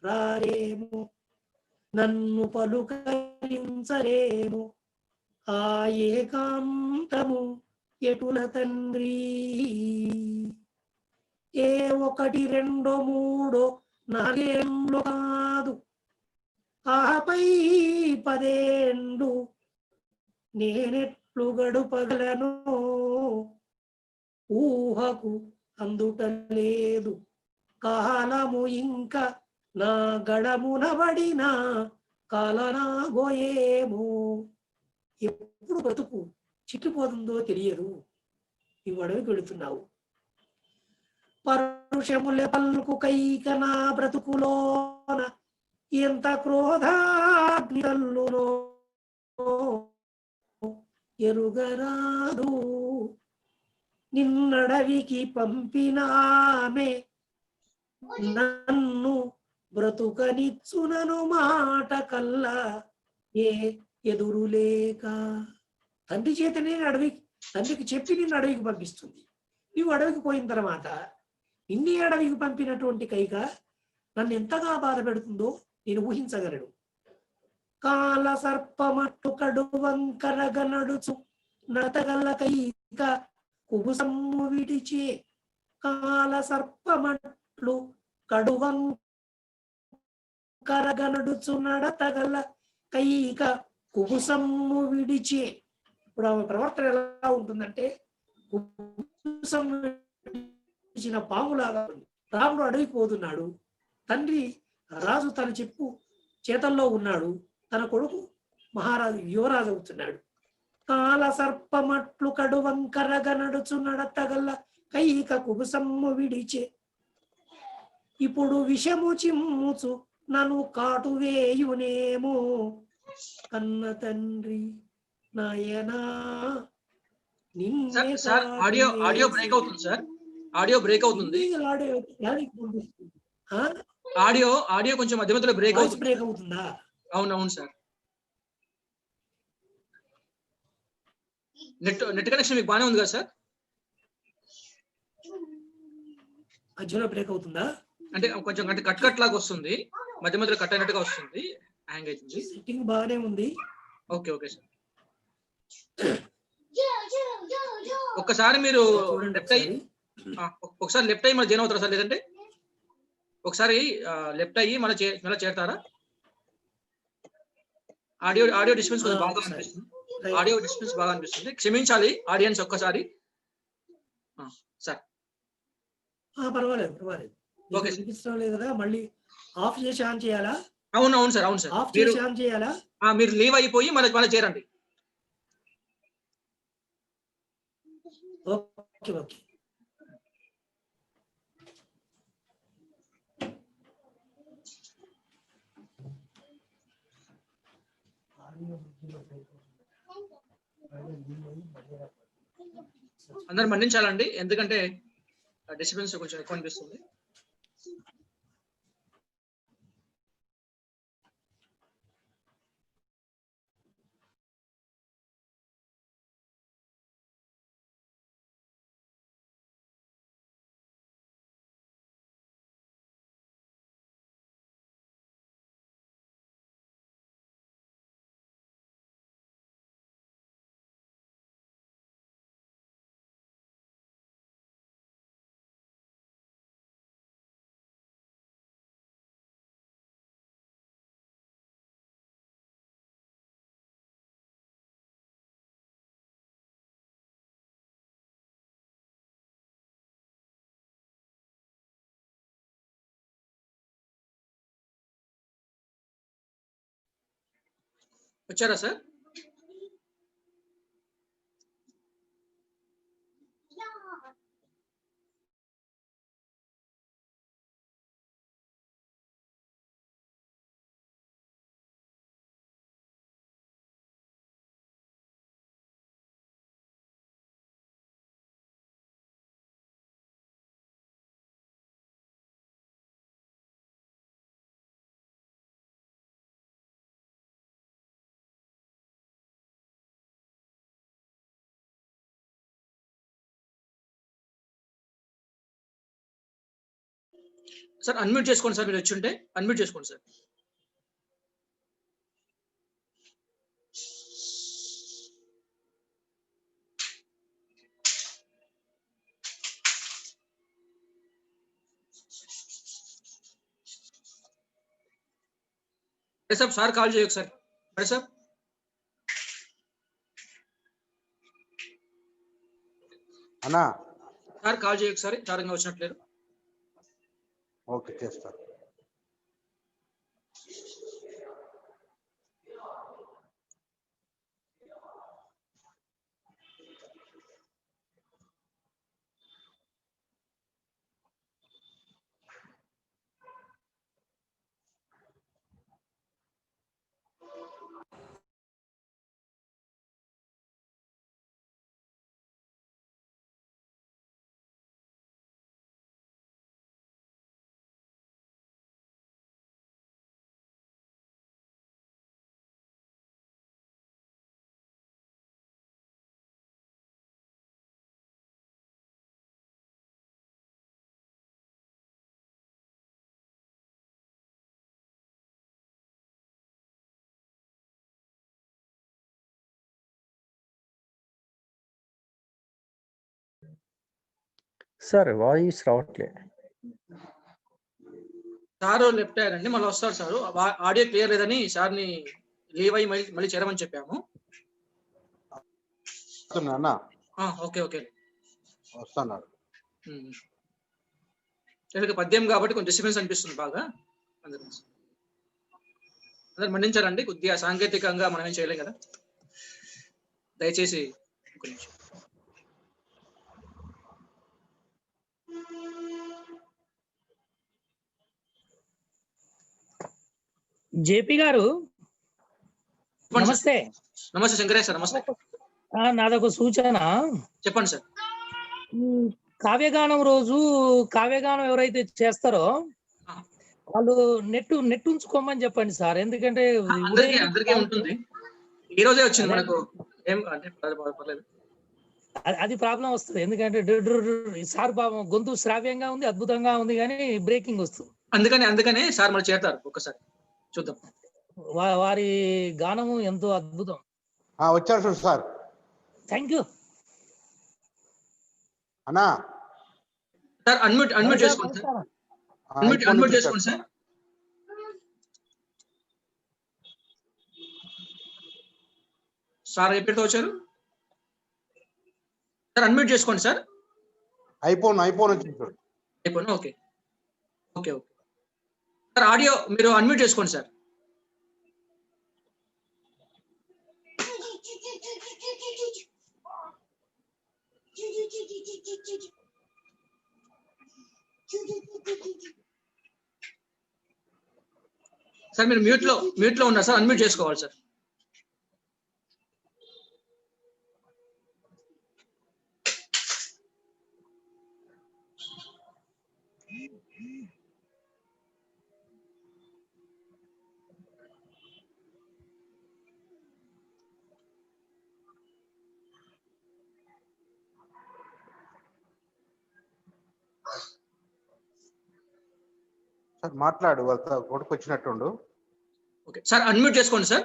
రారేమో నన్ను పలుకరించరేమో ఆ ఏకాంతము ఎటుల తండ్రి. ఏ 1, 2, 3, 4 ఏళ్ళు కాదు, ఆపై 10 ఏళ్ళు నేనెట్లు గడుపగలను ఊహకు అందుటలేదు కాలము ఇంకా నా గడమునబడిన కాలనాగోయేమో. ఎప్పుడు బ్రతుకు చిక్కిపోతుందో తెలియదు. ఈ అడవికి వెళుతున్నావు. పరుషముల పల్కు కైక నా బ్రతుకులోన ఎంత క్రోధాగ్ని తల్లునో ఎరుగరాదు. నిన్నడవికి పంపినామె నన్ను బ్రతుకనిచ్చునను మాట కల్లా ఏ ఎదురులేక. తండ్రి చేత నేను తండ్రికి చెప్పి నిన్ను అడవికి పంపిస్తుంది. నీవు అడవికి పోయిన తర్వాత ఇన్ని అడవికి పంపినటువంటి కైక నన్ను ఎంతగా బాధ పెడుతుందో నేను ఊహించగలను. కాల సర్పమట్టు కడు వంకరగ నడుచు నతగల కైక కుబుసమ్ము విడిచే. కాల సర్పమట్లు కడు వంకరగ నడుచు నడతగల కైక కుబుసమ్ము విడిచే. ఇప్పుడు ఆమె ప్రవర్తన ఎలా ఉంటుందంటే కుబుసం విడిచిన పాములాగా ఉంది. రాముడు అడవికి పోతున్నాడు. తండ్రి రాజు తన చెప్పు చేతల్లో ఉన్నాడు. తన కొడుకు మహారాజు యువరాజు అవుతున్నాడు. కాల సర్పమట్లు కడు వంకరగ నడుచు నడతగల కైక కుబుసమ్ము విడిచే. ఇప్పుడు విషము చిమ్ముచు నన్ను కాటు వేయునేమో కన్న తండ్రి నాయనా నిన్నే. సార్ ఆడియో బ్రేక్ అవుతుంది సార్. ఆడియో బ్రేక్ అవుతుంది. ఆడియో కొంచెం మధ్య మధ్యలో బ్రేక్ అవుతుందా? అవునవును సార్. నెట్ కనెక్షన్ మీకు బాగానే ఉంది కదా సార్? మధ్యలో బ్రేక్ అవుతుందా? అంటే కొంచెం అంటే కట్ లాగా వస్తుంది. మధ్య మధ్యలో కట్ అయినట్టుగా వస్తుంది. హ్యాంగ్ అవుతుంది. సెట్టింగ్ బాగానే ఉంది. Okay sir. ఒక్కసారి మీరు లెఫ్ట్ అయ్యి ఒకసారి లెఫ్ట్ అయ్యి మళ్ళీ జాయిన్ అవుతారా సార్? లేదంటే ఒకసారి లెఫ్ట్ అయ్యి మళ్ళీ చేరతారా? ఆడియో డిస్టర్బెన్స్ కొంచెం బాగా అనిపిస్తుంది. ఆడియో డిస్టర్బెన్స్ బాగా అనిపిస్తుంది. క్షమించాలి ఆడియన్స్ ఒక్కసారి సార్. పర్వాలేదు. ఓకే, వినిపిస్తాం లేదు కదా, మళ్ళీ ఆఫ్ చేసి ఆన్ చేయాలా? అవును సార్. ఆఫ్ చేసి ఆన్ చేయాలా? మీరు లీవ్ అయిపోయి మళ్ళీ చేరండి. ఓకే. అందరు మన్నించాలండి, ఎందుకంటే డిస్టర్బెన్స్ కొంచెం ఎక్కువ అనిపిస్తుంది. వచ్చారా సార్? సార్ అన్మ్యూట్ చేసుకోండి సార్, మీరు వచ్చి ఉంటే అన్మ్యూట్ చేసుకోండి సార్. సార్ సార్ కాల్ చేయకు సార్. సార్ అన్నా సార్ కాల్ చేయకు సార్, చారంగా వచ్చినట్లేదు. ఓకే చేస్తారు. సార్ వాయిస్ రావట్లే. సార్ లెఫ్ట్ అయ్యారండి, మళ్ళీ వస్తారు సార్. ఆడియో క్లియర్ లేదని సార్ని లీవ్ అయ్యి మళ్ళీ చేరమని చెప్పాము. అన్నా ఓకే ఓకే వస్తున్నారు. పద్యం కాబట్టి కొంచెం డిస్టర్బెన్స్ అనిపిస్తుంది బాగా. అందరు మన్నించారండి, కొద్దిగా సాంకేతికంగా మనం ఏం చేయలేం కదా, దయచేసి ఒక నిమిషం. జేపీ గారు నమస్తే. నమస్తే శంకరయ్య సార్. నమస్తే. నాదొక సూచన. చెప్పండి సార్. కావ్యగానం రోజు కావ్యగానం ఎవరైతే చేస్తారో వాళ్ళు నెట్ ఉంచుకోమని చెప్పండి సార్, ఎందుకంటే అందరికీ ఉంటుంది. ఈ రోజే వచ్చింది మనకు, ఏం అంటే పర్లేదు. అది ప్రాబ్లం వస్తుంది, ఎందుకంటే సార్ పాపం గొంతు శ్రావ్యంగా ఉంది, అద్భుతంగా ఉంది, కానీ బ్రేకింగ్ వస్తుంది. అందుకనే సార్ మళ్ళీ చేస్తారు, ఒక్కసారి చూద్దాం. వారి గానము ఎంతో అద్భుతం. వచ్చారు సార్. థ్యాంక్ యూ అన్నా. సార్ అన్మ్యూట్ చేసుకోండి సార్. అన్మ్యూట్ చేసుకోండి సార్. సార్ ఎప్పటితో వచ్చారు సార్? అన్మ్యూట్ చేసుకోండి సార్. ఐఫోన్ వచ్చింది sir. IPhone okay okay okay sir. Audio మీరు అన్మ్యూట్ చేసుకోండి సార్. సార్ మీరు మ్యూట్ లో ఉన్నారు సార్, అన్మ్యూట్ చేసుకోవాలి సార్. సార్ మాట్లాడు, కొడుకు వచ్చినట్టుండు. ఓకే సార్, అన్మ్యూట్ చేసుకోండి సార్.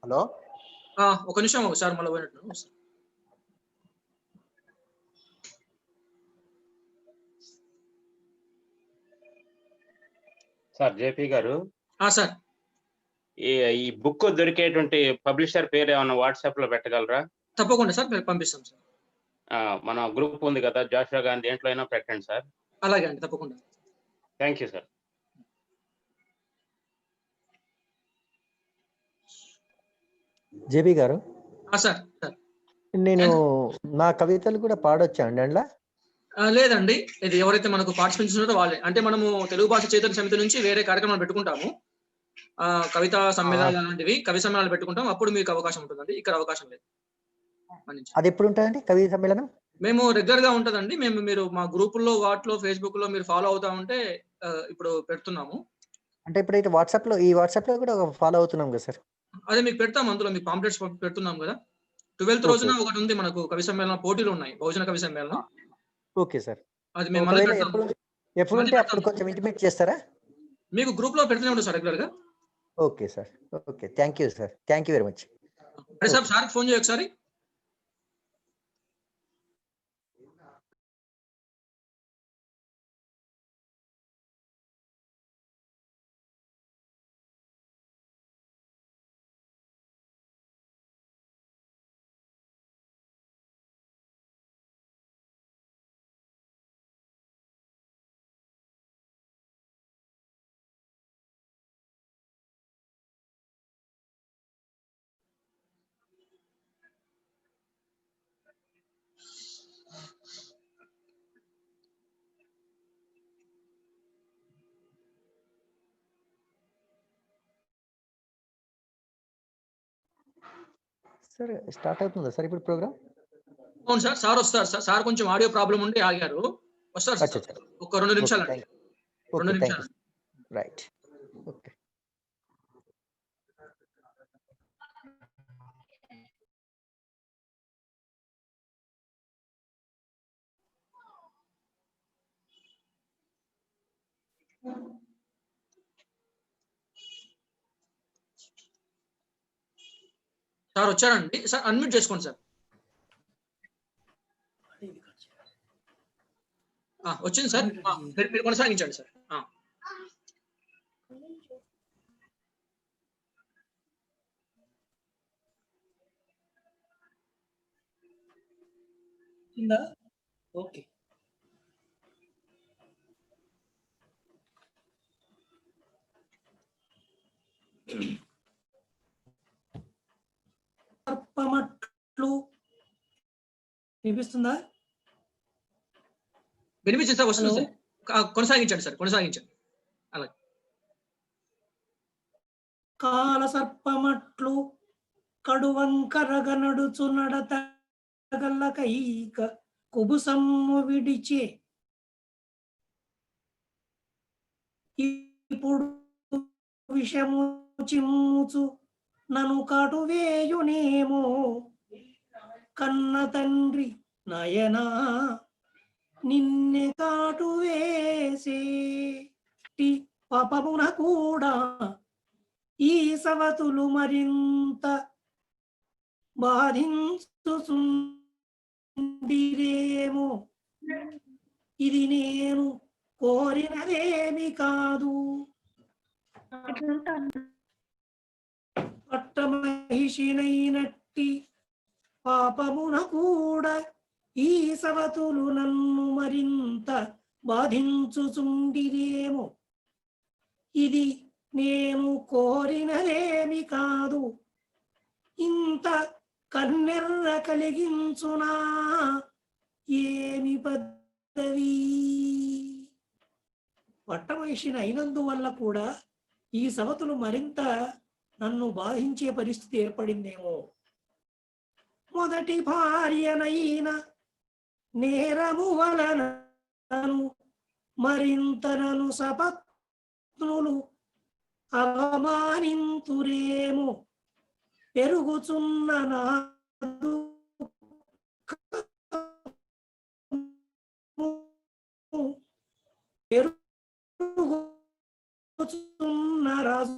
హలో, ఒక నిమిషం సార్, మళ్ళీ పోయినట్టు. సార్ జేపీ గారు, సార్ ఈ బుక్ దొరికేటువంటి పబ్లిషర్ పేరు ఏమన్నా వాట్సాప్ లో పెట్టగలరా? తప్పకుండా సార్, మీరు పంపిస్తాం సార్. మన గ్రూప్ ఉంది కదా జాషువా గాంధీ, దేంట్లో అయినా పెట్టండి సార్. అలాగే అండి, తప్పకుండా. Thank you sir. జేబీ గారు, సార్ సార్ నేను నా కవితలు కూడా పాడొచ్చా అండి అందులో? లేదండి, ఇది ఎవరైతే మనకు పార్టిసిపెంట్స్ ఉన్నారో వాళ్ళే. అంటే మనము తెలుగు భాష చైతన్య సమితి నుంచి వేరే కార్యక్రమాలు పెట్టుకుంటాము, కవితా సమ్మేళనాలు లాంటివి, కవి సమ్మేళనాలు పెట్టుకుంటాం. అప్పుడు మీకు అవకాశం ఉంటుందండి, ఇక్కడ అవకాశం లేదు. అది ఎప్పుడు ఉంటుందండి కవి సమ్మేళనం? మేము రెగ్యులర్ గా ఉంటదండి. మీరు మా గ్రూపుల్లో, వాటిలో, ఫేస్బుక్ లో మీరు ఫాలో అవుతా ఉంటే ఇప్పుడు పెడుతున్నాము. అంటే ఇప్పుడైతే వాట్సాప్ లో, ఈ వాట్సాప్ లో కూడా ఫాలో అవుతున్నాం కదా సార్. అదే మీకు పెడతాం, అందులో మీకు పాంప్లెట్స్ పెడుతున్నాం కదా. 12th రోజున ఒకటి ఉంది మనకు, కవి సమ్మేళనం పోటీలు ఉన్నాయి, బహుజన కవి సమ్మేళనం. Okay sir. అది మేము మళ్ళీ పెడతాం. ఎప్పుడుంటే అప్పుడు కొంచెం ఇంటిమేట్ చేస్తారా? మీకు గ్రూప్ లో పెడుతూనే ఉంటుంది సార్ రెగ్యులర్ గా. Okay sir, okay, thank you sir, thank you very much. అరే సార్, సార్కి ఫోన్ చేయ ఒకసారి. సార్ స్టార్ట్ అవుతుందా సార్ ఇప్పుడు ప్రోగ్రామ్? అవును సార్, సార్ వస్తారు సార్. సార్ కొంచెం ఆడియో ప్రాబ్లం ఉండి ఆగారు, వస్తారు సార్. ఒక 2 నిమిషాలు అండి, 2 నిమిషాలు. Right, okay. సార్ వచ్చారండి సార్, అన్మ్యూట్ చేసుకోండి సార్. వచ్చింది సార్, మీరు కొనసాగించండి సార్. ఓకే. వినిపిస్తుందా? వినిపించింది సార్, వస్తుంది సార్. కొనసాగించండి సార్, కొనసాగించండి. అలాగే. కాల సర్పమట్లు కడువంకరగ నడుచు నడతగల్లకైక కుబుసమ్ము విడిచే ఇప్పుడు విషము చిమ్ముచు నను కాటువేయునేమో కన్న తండ్రి నయనా నిన్నె కాటు వేసేటి పాపమున కూడా ఈ సవతులు మరింత బాధించుచుండిరేమో ఇది నేను కోరినదేమి కాదు పట్టమహిషినైనట్టి పాపమున కూడా ఈ సవతులు నన్ను మరింత బాధించుచుండిరేమో ఇది నేను కోరినదేమి కాదు ఇంత కన్నెర్ర కలిగించునా ఏమి పదవి. పట్టమహిషిని అయినందువల్ల కూడా ఈ సవతులు మరింత నన్ను బాధించే పరిస్థితి ఏర్పడిందేమో. మొదటి భార్యనైన నేరము వలనను మరింత నన్ను సపత్నులు అవమానింతురేమో పెరుగుచున్న నాదు పెరుగుచున్న రాజు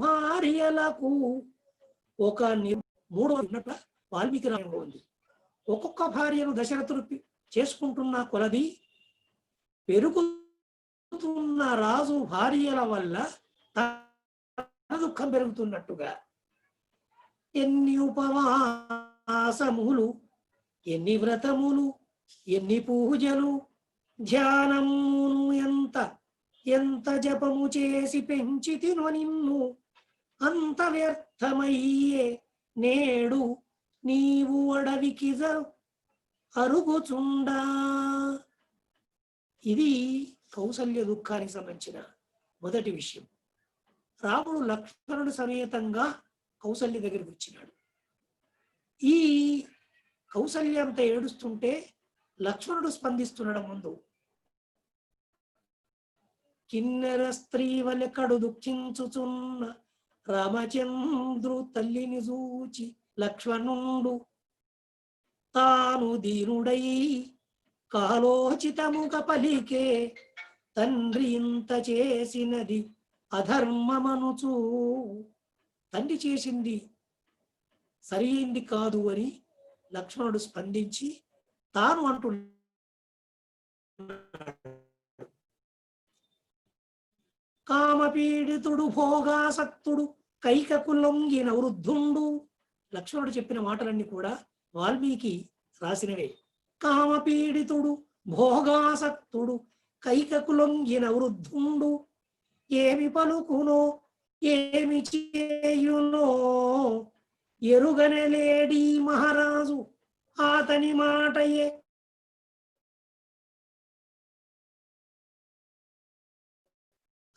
భార్యలకు ఒక మూడో ఉన్నట్ల వాల్మీకి రాయంలో ఉంది. ఒక్కొక్క భార్యను దశరథుడు చేసుకుంటున్న కొలది పెరుగుతున్న రాజు భార్యల వల్ల దుఃఖం పెరుగుతున్నట్టుగా ఎన్ని ఉపవాసములు ఎన్ని వ్రతములు, ఎన్ని పూజలు, ధ్యానమును ఎంత ఎంత జపము చేసి పెంచితినో నిన్ను, అంత వ్యర్థమయ్యే నేడు నీవు అడవికి అరుగుచుండా. ఇది కౌసల్య దుఃఖానికి సంబంధించిన మొదటి విషయం. రాముడు లక్ష్మణుడు సమేతంగా కౌసల్య దగ్గరికి వచ్చినాడు. ఈ కౌసల్య అంతా ఏడుస్తుంటే లక్ష్మణుడు స్పందిస్తున్నాడు. ముందు కిన్నెర స్త్రీ వలె కడు దుఃఖించుచున్న రామచంద్రు తల్లిని చూచి లక్ష్మణుడు తాను దీనుడై కాలోచితముగా పలికే, తండ్రి ఇంత చేసినది అధర్మమనుచు. తండ్రి చేసింది సరైంది కాదు అని లక్ష్మణుడు స్పందించి తాను అంటున్నాడు. కామపీడితుడు భోగాసక్తుడు కైకకు లొంగిన వృద్ధుండు. లక్ష్మణుడు చెప్పిన మాటలన్నీ కూడా వాల్మీకి రాసినవే. కామపీడితుడు భోగాసక్తుడు కైకకు లొంగిన వృద్ధుండు, ఏమి పలుకునో ఏమి చేయునో ఎరుగనలేడి మహారాజు అతని మాటయే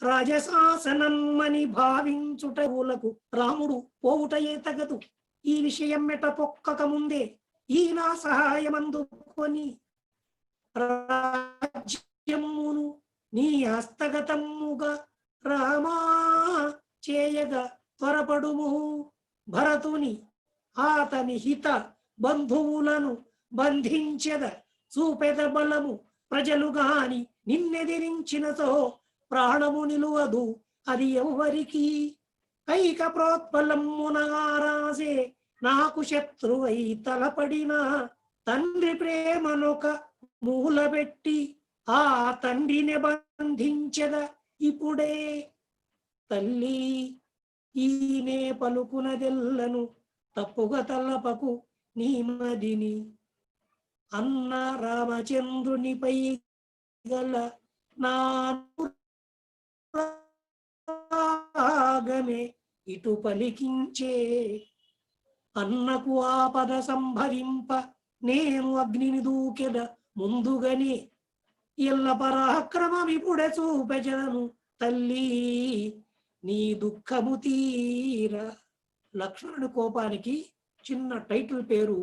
రాజశాసనమ్మని భావించుటవులకు రాముడు పోవుటయే తగదు. ఈ విషయం మెట పొక్కక ముందే ఈనా సహాయమందుకొని రాజ్యమును నీ హస్తగతముగా రామా చేయగా త్వరపడుము. భరతుని అతని హిత బంధువులను బంధించెద చూపెద బలము, ప్రజలు గాని నిన్నెదిరించినతో ప్రాణము నిలువదు అది ఎవ్వరికి. కైక ప్రోత్పలమునారాసే నాకు శత్రువై తలపడిన, తండ్రి ప్రేమనొక మూలబెట్టి ఆ తండ్రిని బంధించెద ఇప్పుడే. తల్లి ఈనే పలుకునదెల్లను తప్పుగా తలపకు నీ మదిని, అన్న రామచంద్రునిపై గల నాగమే ఇటు పలికించే. అన్నకు ఆపద సంభవింప నేను అగ్నిని దూకెద ముందుగానే, ఇళ్ళ పరాక్రమమిప్పుడే చూపెచదను తల్లి నీ దుఃఖము తీర. లక్ష్మణుడి కోపానికి చిన్న టైటిల్ పేరు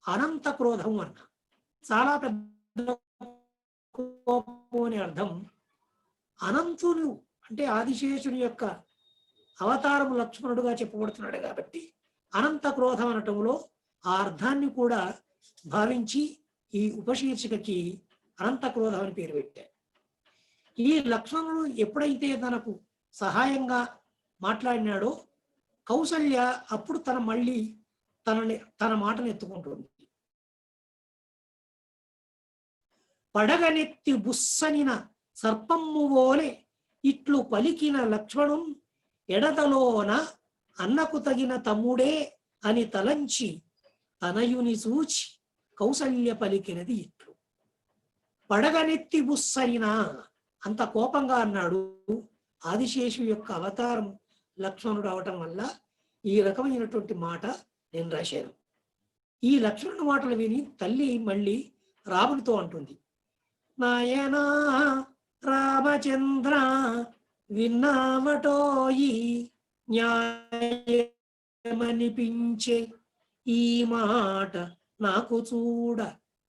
అనంత క్రోధం అన్న. చాలా పెద్ద కోపం అనే అర్థం. అనంతుడు అంటే ఆదిశేషుని యొక్క అవతారము లక్ష్మణుడుగా చెప్పబడుతున్నాడు కాబట్టి అనంత క్రోధం అనటంలో ఆ అర్థాన్ని కూడా భావించి ఈ ఉపశీర్షికకి అనంత క్రోధం అని పేరు పెట్టారు. ఈ లక్ష్మణుడు ఎప్పుడైతే తనకు సహాయంగా మాట్లాడినాడో కౌసల్య అప్పుడు మళ్ళీ తన మాటను ఎత్తుకుంటుంది. పడగనెత్తి బుస్సనిన సర్పమ్ము ఓలే ఇట్లు పలికిన లక్ష్మణు ఎడతలోన అన్నకు తగిన తమ్ముడే అని తలంచి తనయుని సూచి కౌసల్య పలికినది ఇట్లు. పడగనెత్తి బుస్సనిన అంత కోపంగా అన్నాడు. ఆదిశేషు యొక్క అవతారం లక్ష్మణుడు అవటం వల్ల ఈ రకమైనటువంటి మాట నేను రాశాను. ఈ లక్ష్మణుడి మాటలు విని తల్లి మళ్ళీ రామునితో అంటుంది, నాయనా రామచంద్ర విన్నావటోయి న్యాయమనిపించే ఈ మాట నాకు చూడ,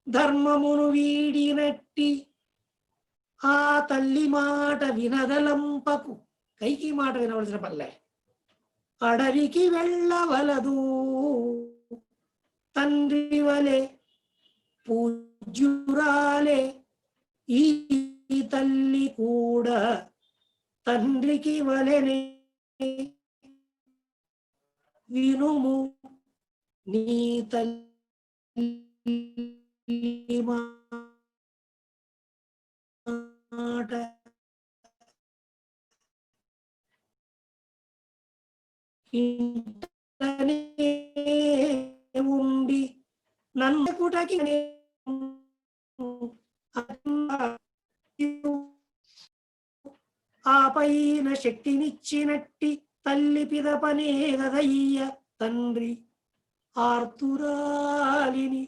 ధర్మమును వీడినట్టి ఆ తల్లి మాట వినదలంపకు. కైకి మాట వినవలసిన పల్లె. అడవికి వెళ్ళవలదు తండ్రి వలె పూజ్యురాలే ఈ తల్లి కూడా తండ్రికి వలెనే వినుము నీ తల్లి మాట. ఇంటనే ఉండి నన్నకుట మనకి ఆ పైన శక్తినిచ్చినట్టి తల్లి పిదపనే గదయ్య తండ్రి ఆర్తురాలిని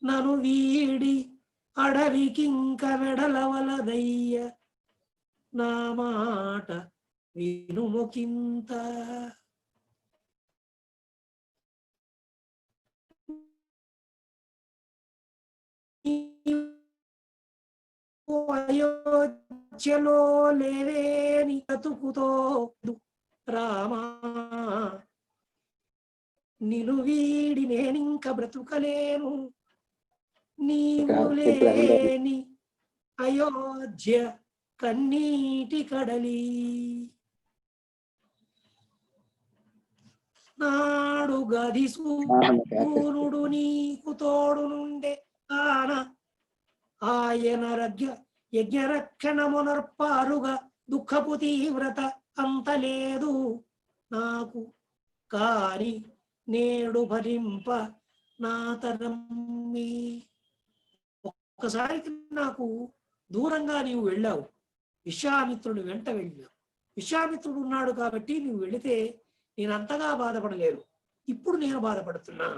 నను వీడి అడవికింక వెడలవలదయ్య నా మాట వినుముకింత. అయోధ్యలో లేవేని బతుకుతో రామా నిను వీడి నేనింక బ్రతుకలేను, నీవు లేని అయోధ్య కన్నీటి కడలి. నాడు గది సూర్యుడు నీకు తోడు నుండే కాన ఆయన యజ్ఞరక్షణమునర్పారుగా దుఃఖపు తీవ్రత అంతలేదు నాకు, కాని నేడు భరింప నా తరమ్మి. ఒక్కసారి నాకు దూరంగా నీవు వెళ్ళావు, విశ్వామిత్రుడు వెంట వెళ్ళావు. విశ్వామిత్రుడు ఉన్నాడు కాబట్టి నువ్వు వెళితే నేను అంతగా బాధపడలేను. ఇప్పుడు నేను బాధపడుతున్నా.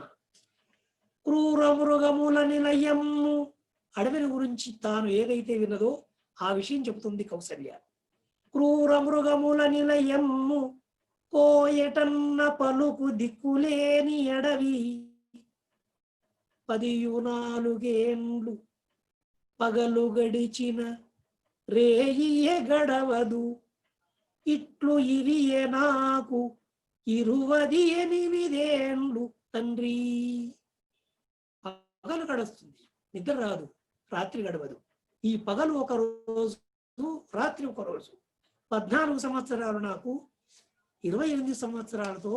క్రూర మృగముల నిలయము, అడవిని గురించి తాను ఏదైతే విన్నదో ఆ విషయం చెబుతుంది కౌసల్య. క్రూర మృగముల నిలయము కోయటన్న పలుకు దిక్కులేని అడవి, 14 పగలు గడిచిన రేయియే గడవదు, ఇట్లు ఇవియే నాకు 28 తండ్రి. పగలు గడుస్తుంది, నిద్ర రాదు, రాత్రి గడవదు. ఈ పగలు ఒక రోజు, రాత్రి ఒక రోజు. 14 సంవత్సరాలు నాకు 28 సంవత్సరాలతో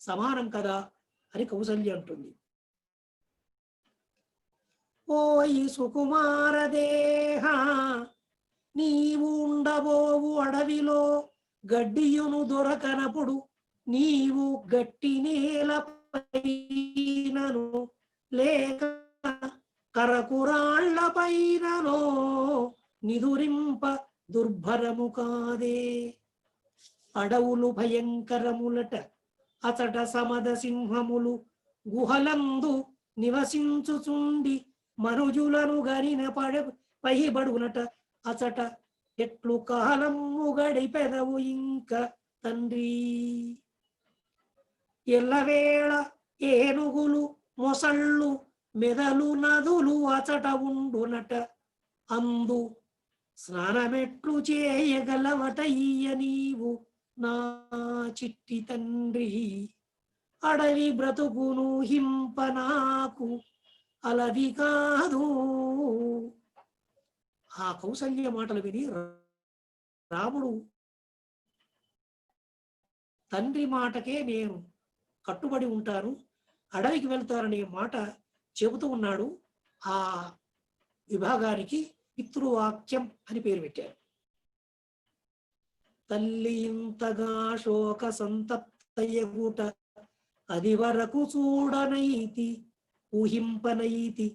సమానం కదా అని కౌసల్య అంటుంది. ఓయి సుకుమార దేహ, నీవు ఉండబోవు అడవిలో గడ్డియును దొరకనప్పుడు, నీవు గట్టి నేలపైనను లేక కరకురాళ్ల పైననో నిదురింప దుర్భరము కాదే. అడవులు భయంకరములట, అచట సమద సింహములు గుహలందు నివసించుచుండి మనుజులను గనిన పైబడునట, అచట ఎట్లు కాలము గడిపెదవు ఇంక తండ్రి. ఎల్లవేళ ఏనుగులు మొసళ్ళు మెదలు నదులు అచట ఉండునట, అందు స్నానమెట్లు చేయగలవట ఈయ నీవు నా చిట్టి తండ్రి. అడవి బ్రతుకును హింప నాకు అలవి కాదు. ఆ కౌసల్య మాటలు విని రాముడు తండ్రి మాటకే నేను కట్టుబడి ఉంటాను, అడవికి వెళ్తాననే మాట చెబుతూ ఉన్నాడు. ఆ విభాగానికి పితృవాక్యం అని పేరు పెట్టారు. తల్లి ఇంతగా శోక సంతప్తయగుట అది వరకు చూడనైతి ఊహింపనైతి,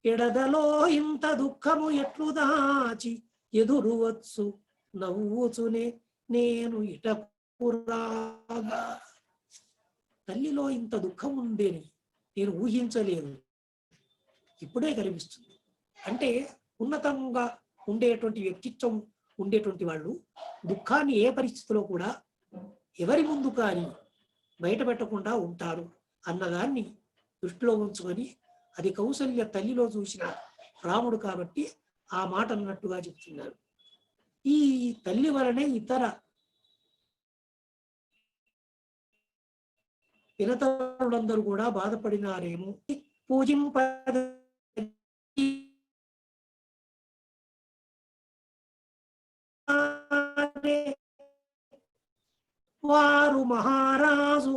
ఎడదలో ఇంత దుఃఖము ఎట్లు దాచి ఎదురువచ్చు నవ్వుచునే నేను ఇటపురాగా. తల్లిలో ఇంత దుఃఖం ఉందేని నేను ఊహించలేను, ఇప్పుడే కనిపిస్తుంది. అంటే ఉన్నతంగా ఉండేటువంటి వ్యక్తిత్వం ఉండేటువంటి వాళ్ళు దుఃఖాన్ని ఏ పరిస్థితిలో కూడా ఎవరి ముందు కానీ బయట పెట్టకుండా ఉంటారు అన్నదాన్ని దృష్టిలో ఉంచుకొని, అది కౌసల్య తల్లిలో చూసిన రాముడు కాబట్టి ఆ మాట అన్నట్టుగా చెప్తున్నారు. ఈ తల్లి వలనే ఇతర పినతరులందరూ కూడా బాధపడినారేమో. పూజింప వారు మహారాజు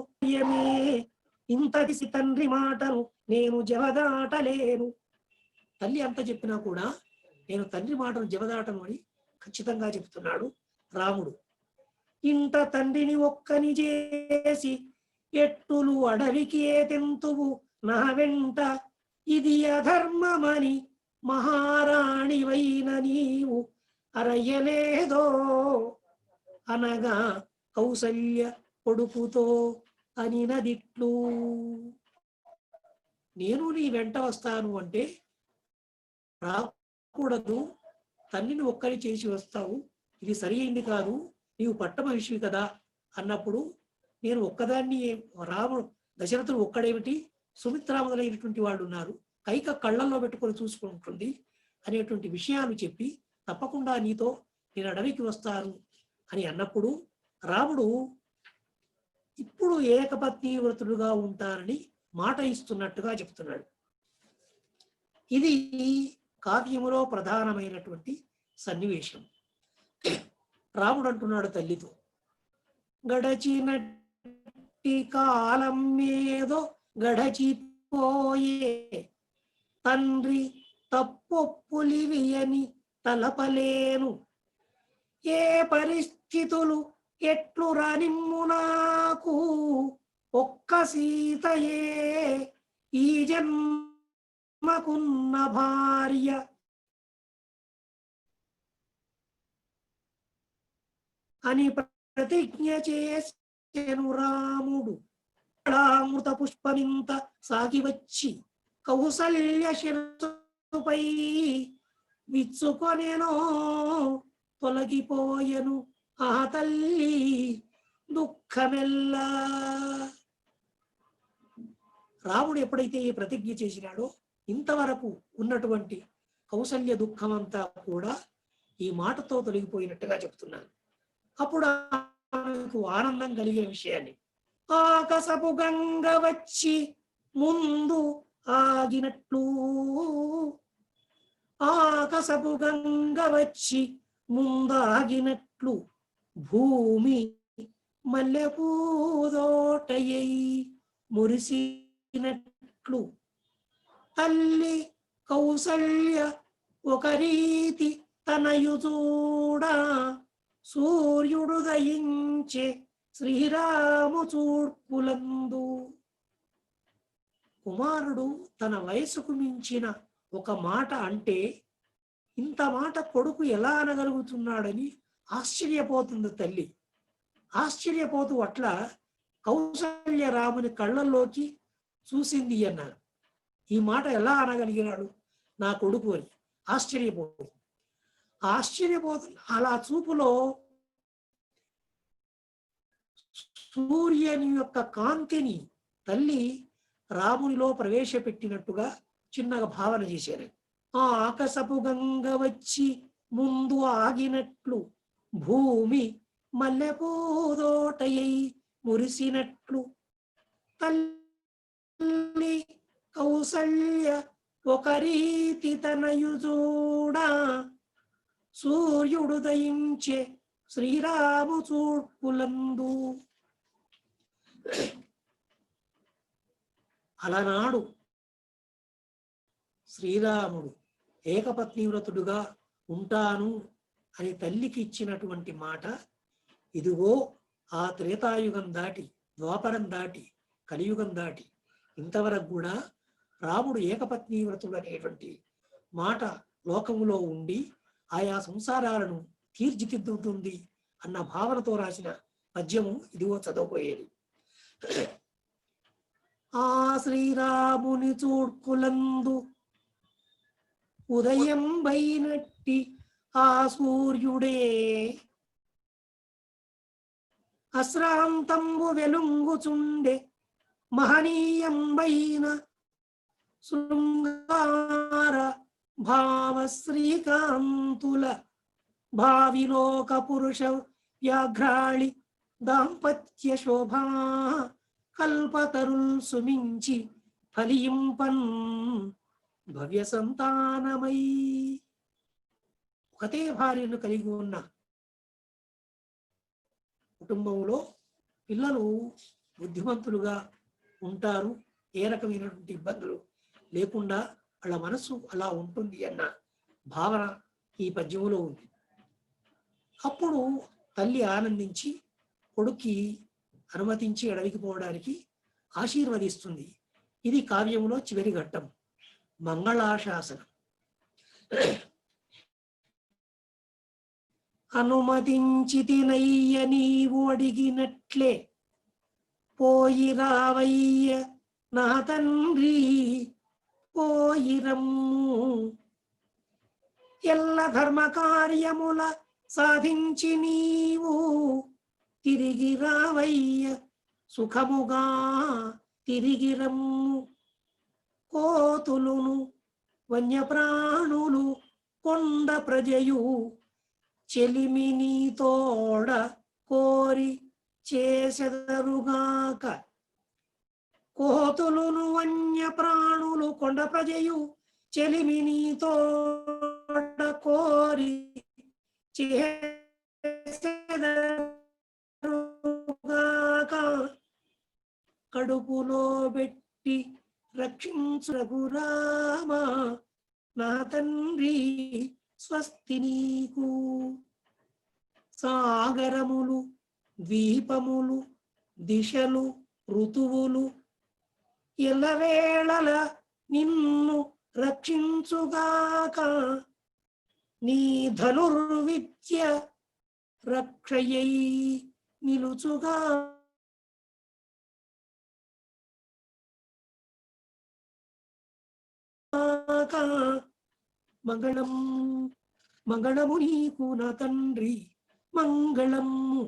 ఇంతటి తండ్రి మాటను నేను జవదాటలేను. తల్లి అంత చెప్పినా కూడా నేను తండ్రి మాటను జవదాటను అని ఖచ్చితంగా చెప్తున్నాడు రాముడు. ఇంత తండ్రిని ఒక్కని చేసి ఎట్టులు అడవికి ఏ తెంతువు నా వెంట ఇది అధర్మమని మహారాణివైన నీవు అరయలేదో అనగా కౌసల్య కొడుకుతో అనినదిట్లు. నేను నీ వెంట వస్తాను అంటే రాకూడదు, తల్లిని ఒక్కరి చేసి వస్తావు, ఇది సరి అయింది కాదు, నీవు పట్టమహిషివి కదా అన్నప్పుడు నేను ఒక్కదాన్ని, రాముడు దశరథుడు ఒక్కడేమిటి, సుమిత్ర మొదలైనటువంటి వాళ్ళు ఉన్నారు, కైక కళ్ళల్లో పెట్టుకొని చూసుకుంటుంది అనేటువంటి విషయాలు చెప్పి తప్పకుండా నీతో నేను అడవికి వస్తాను అని అన్నప్పుడు రాముడు ఇప్పుడు ఏకపత్ని వ్రతుడుగా ఉంటానని మాట ఇస్తున్నట్టుగా చెప్తున్నాడు. ఇది కావ్యములో ప్రధానమైనటువంటి సన్నివేశం. రాముడు అంటున్నాడు తల్లితో, గడచినట్టి కాలం ఏదో గడచిపోయే తండ్రి తప్పొప్పులివి అని తలపలేను, ఏ పరిస్థితులు ఎట్లు రానిమ్ము నాకు, ఒక్క సీతయే ఈ జన్మకున్న భార్య అని ప్రతిజ్ఞ చేసెను రాముడు. అమృత పుష్పమింత సాగి వచ్చి కౌసల్య శిరసుపై విచ్చుకొనెనో, తొలగిపోయెను ఆ తల్లి దుఃఖమెల్లా. రాముడు ఎప్పుడైతే ఈ ప్రతిజ్ఞ చేసినాడో ఇంతవరకు ఉన్నటువంటి కౌసల్య దుఃఖమంతా కూడా ఈ మాటతో తొలగిపోయినట్టుగా చెప్తున్నాను. అప్పుడు ఆమెకు ఆనందం కలిగే విషయాన్ని, ఆకాశపు గంగ వచ్చి ముందు ఆగినట్లు, ఆకాశపు గంగ వచ్చి ముందాగినట్లు, భూమి మల్లెపూదోటయ్యి మురిసినట్లు, తల్లి కౌసల్య ఒక రీతి తనయు చూడ, సూర్యుడు దయించే శ్రీరాము చూర్పులందు. కుమారుడు తన వయసుకు మించిన ఒక మాట అంటే ఇంత మాట కొడుకు ఎలా అనగలుగుతున్నాడని ఆశ్చర్యపోతుంది తల్లి. ఆశ్చర్యపోతూ అట్లా కౌసల్య రాముని కళ్ళల్లోకి చూసింది అన్నారు. ఈ మాట ఎలా అనగలిగినాడు నా కొడుకు అని ఆశ్చర్యపోతుంది. అలా చూపులో సూర్యుని యొక్క కాంతిని తల్లి రామునిలో ప్రవేశపెట్టినట్టుగా చిన్నగా భావన చేశారు. ఆ ఆకాశపు గంగ వచ్చి ముందు ఆగినట్లు, భూమి మల్లెపూదోటయ్యి మురిసినట్లు, తల్లి కౌసల్య ఒక రీతి తనయు చూడ, సూర్యుడు దయించే శ్రీరాము చూర్పులందు. అలనాడు శ్రీరాముడు ఏకపత్ని వ్రతుడుగా ఉంటాను అని తల్లికి ఇచ్చినటువంటి మాట ఇదిగో ఆ త్రేతాయుగం దాటి, ద్వాపరం దాటి, కలియుగం దాటి ఇంతవరకు కూడా రాముడు ఏకపత్ని వ్రతుడు అనేటువంటి మాట లోకములో ఉండి ఆయా సంసారాలను తీర్చిదిద్దుతుంది అన్న భావనతో రాసిన పద్యము ఇదిగో చదవబోయేది. ఆ శ్రీరాముని చూడ్పులందు ఉదయం బైనట్టి ఆ సూర్యుడే, అశ్రాంతంబు వెలుంగుచుండే మహనీయంబైన శృంగార భావ శ్రీకాంతుల భావిలోక పురుష వ్యాఘ్రాళి దాంపత్య శోభా కల్పతరుల్ సుమించి ఫలింపన్ భవ్య సంతానమై. ఒకటే భార్యను కలిగి ఉన్న కుటుంబంలో పిల్లలు బుద్ధిమంతులుగా ఉంటారు, ఏ రకమైనటువంటి ఇబ్బందులు లేకుండా వాళ్ళ మనసు అలా ఉంటుంది అన్న భావన ఈ పద్యములో ఉంది. అప్పుడు తల్లి ఆనందించి కొడుక్కి అనుమతించి అడవికి పోవడానికి ఆశీర్వదిస్తుంది. ఇది కావ్యంలో చివరి ఘట్టం. మంగళాశాసనం. అనుమతించితినయ్య నీవు అడిగినట్లే పోయి రావయ్య నా తండ్రి పోయిరమ్ము. ఎల్ల ధర్మ కార్యముల సాధించి నీవు తిరిగి రావయ్య సుఖముగా తిరిగిరమ్ము. కోతులును వన్యప్రాణులు కొండ ప్రజయు చెలిమిని తోడ కోరి చేసెదరుగాక. కోతులును వన్యప్రాణులు కొండ ప్రజయు చెలిమిని తోడ కోరి చేసెదరుగాక. కడుపులో పెట్టి రక్షించురఘు రామ నా తండ్రి స్వస్తి నీకు. సాగరములు ద్వీపములు దిశలు ఋతువులు ఎల్లవేళల నిన్ను రక్షించుగాక. నీ ధనుర్విద్య రక్షయై నిలుచుగా. మంగళం మంగళము నీకు నా తండ్రి మంగళము.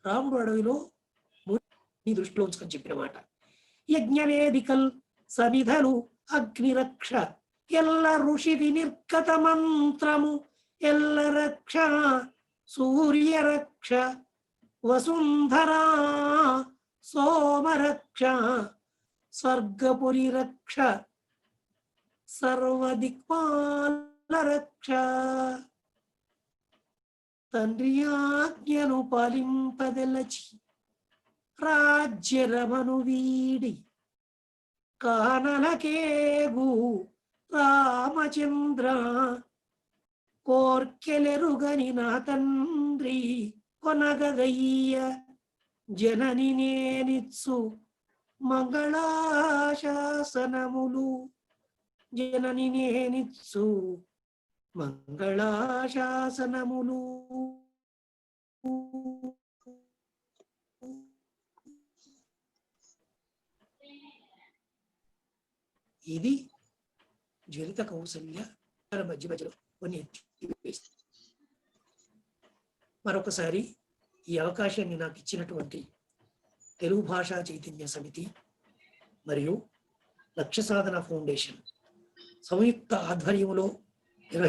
రాముడు అడవిలో నీ దృష్టిలో ఉంచుకొని చెప్పిన మాట. యజ్ఞవేదికల్ సమిధలు అగ్నిరక్ష ఎల్ల ఋషి వినిర్గత మంత్రము ఎల్ల రక్ష సూర్యరక్ష వసుంధరా సోమరక్ష స్వర్గపురి రక్ష సర్వదిక్పాల రక్ష. తండ్రి ఆజ్ఞను పాలింపదెలచి రాజ్యరమను వీడి కానలకేగు రామచంద్ర కోర్కెలెరుగని నా తండ్రి కొనగదయ్య జనని నేనిత్సు మంగళాశాసనములు. జనని నేనిత్సు మంగళాశాసనములు. ఇది జ్వలిత కౌసల్య మధ్య మధ్యలో కొన్ని మరొకసారి ఈ అవకాశాన్ని నాకు ఇచ్చినటువంటి తెలుగు భాషా చైతన్య సమితి మరియు లక్ష్య సాధన ఫౌండేషన్ సంయుక్త ఆధ్వర్యంలో